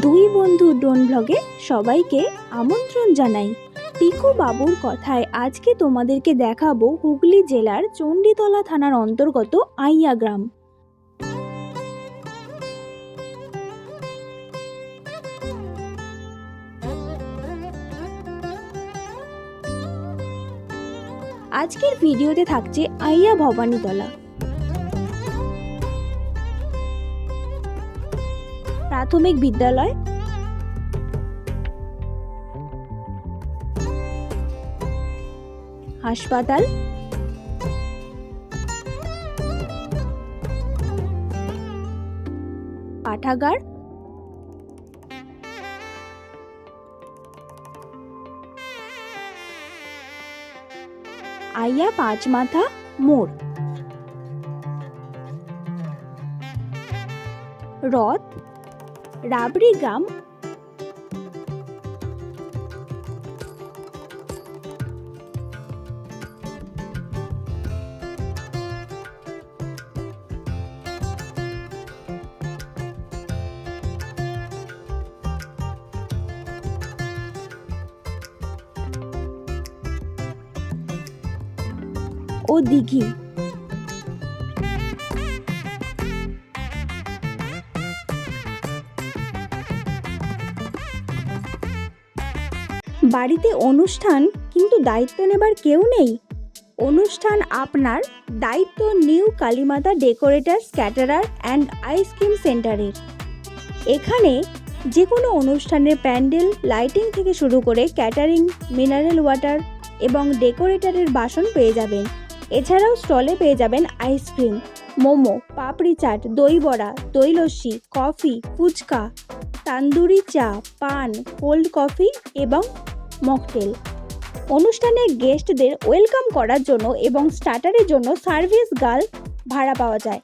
দুই বন্ধু ডোন ব্লগে সবাইকে আমন্ত্রণ জানাই। পিকু বাবুর কথায় আজকে তোমাদেরকে দেখাবো হুগলি জেলার চণ্ডীতলা থানার অন্তর্গত আইয়া গ্রাম। আজকের ভিডিওতে থাকছে আইয়া ভবানীতলা প্রাথমিক বিদ্যালয়, হাসপাতাল, পাঠাগার, আইয়া পাঁচমাথা মোড়, রথ, রাবড়ি গ্রাম, ও দিঘি। বাড়িতে অনুষ্ঠান কিন্তু দায়িত্ব নেবার কেউ নেই? অনুষ্ঠান আপনার, দায়িত্ব new Kalimata decorators caterer and ice cream সেন্টারের। এখানে যে কোনো অনুষ্ঠানের প্যান্ডেল, লাইটিং থেকে শুরু করে ক্যাটারিং, মিনারেল ওয়াটার এবং ডেকোরেটরের বাসন পেয়ে যাবেন। এছাড়াও স্টলে পেয়ে যাবেন আইসক্রিম, মোমো, পাপড়ি চাট, দই বড়া, দই লস্যি, কফি, ফুচকা, তান্দুরি চা, পান, কোল্ড কফি এবং মকটেল। অনুষ্ঠানে গেস্টদের ওয়েলকাম করার জন্য এবং স্টার্টারের জন্য সার্ভিস গার্ল ভাড়া পাওয়া যায়।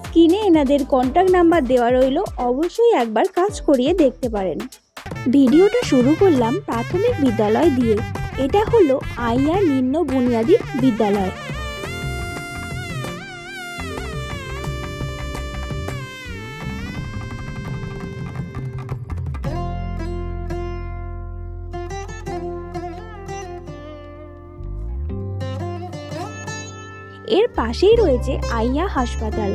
স্ক্রিনে এনাদের কন্ট্যাক্ট নাম্বার দেওয়া রইল, অবশ্যই একবার কাজ করিয়ে দেখতে পারেন। ভিডিওটা শুরু করলাম প্রাথমিক বিদ্যালয় দিয়ে। এটা হলো আইয়া নিম্ন বুনিয়াদী বিদ্যালয়। এর পাশেই রয়েছে আইয়া হাসপাতাল।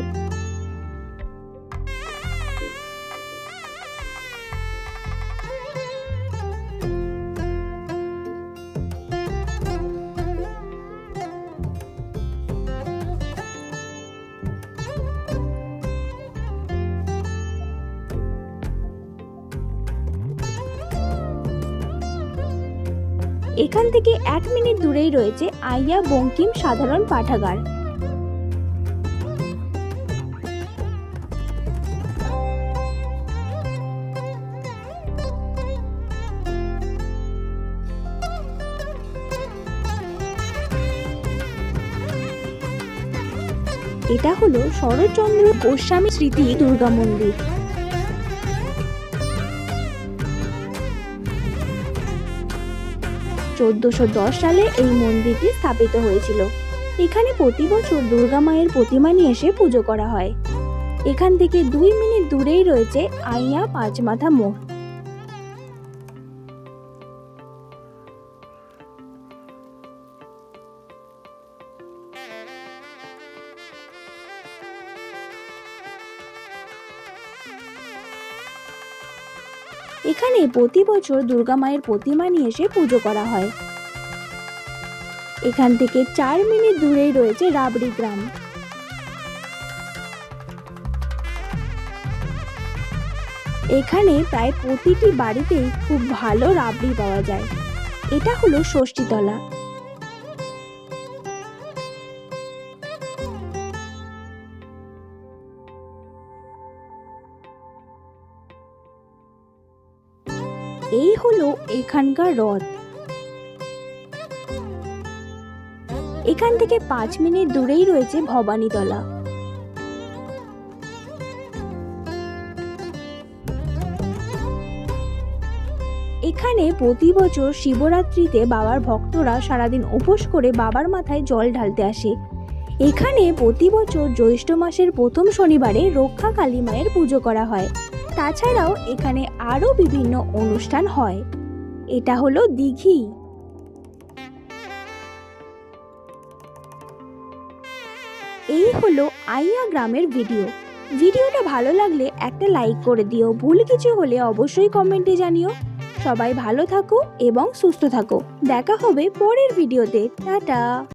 এখান থেকে 1 মিনিট দূরেই রয়েছে আইয়া বঙ্কিম সাধারণ পাঠাগার। এটা হলো শরৎচন্দ্র গোস্বামী স্মৃতি দুর্গা মন্দির। সালে এই মন্দিরটি স্থাপিত হয়েছিল। এখানে প্রতি বছর দুর্গা মায়ের প্রতিমা নিয়ে এসে পুজো করা হয়। এখান থেকে 2 মিনিট দূরেই রয়েছে আইয়া পাঁচমাথা মোড়। এখানে প্রতি বছর দুর্গা মায়ের প্রতিমা নিয়ে এসে পুজো করা হয়। এখান থেকে 4 মিনিট দূরেই রয়েছে রাবড়ি গ্রাম। এখানে প্রায় প্রতিটি বাড়িতেই খুব ভালো রাবড়ি পাওয়া যায়। এটা হলো ষষ্ঠীতলা। এই হলো এখানকার রথ। এখান থেকে 5 মিনিট দূরেই রয়েছে ভবানীতলা। এখানে প্রতি বছর শিবরাত্রিতে বাবার ভক্তরা সারাদিন উপোস করে বাবার মাথায় জল ঢালতে আসে। এখানে প্রতি বছর জ্যৈষ্ঠ মাসের প্রথম শনিবারে রক্ষা কালী মায়ের পুজো করা হয়। তাছাড়াও এখানে আরও বিভিন্ন অনুষ্ঠান হয়। এটা হলো দিঘি। এই হলো আইয়া গ্রামের ভিডিওটা ভালো লাগলে একটা লাইক করে দিও। ভুল কিছু হলে অবশ্যই কমেন্টে জানিও। সবাই ভালো থাকো এবং সুস্থ থাকো। দেখা হবে পরের ভিডিওতে। টাটা।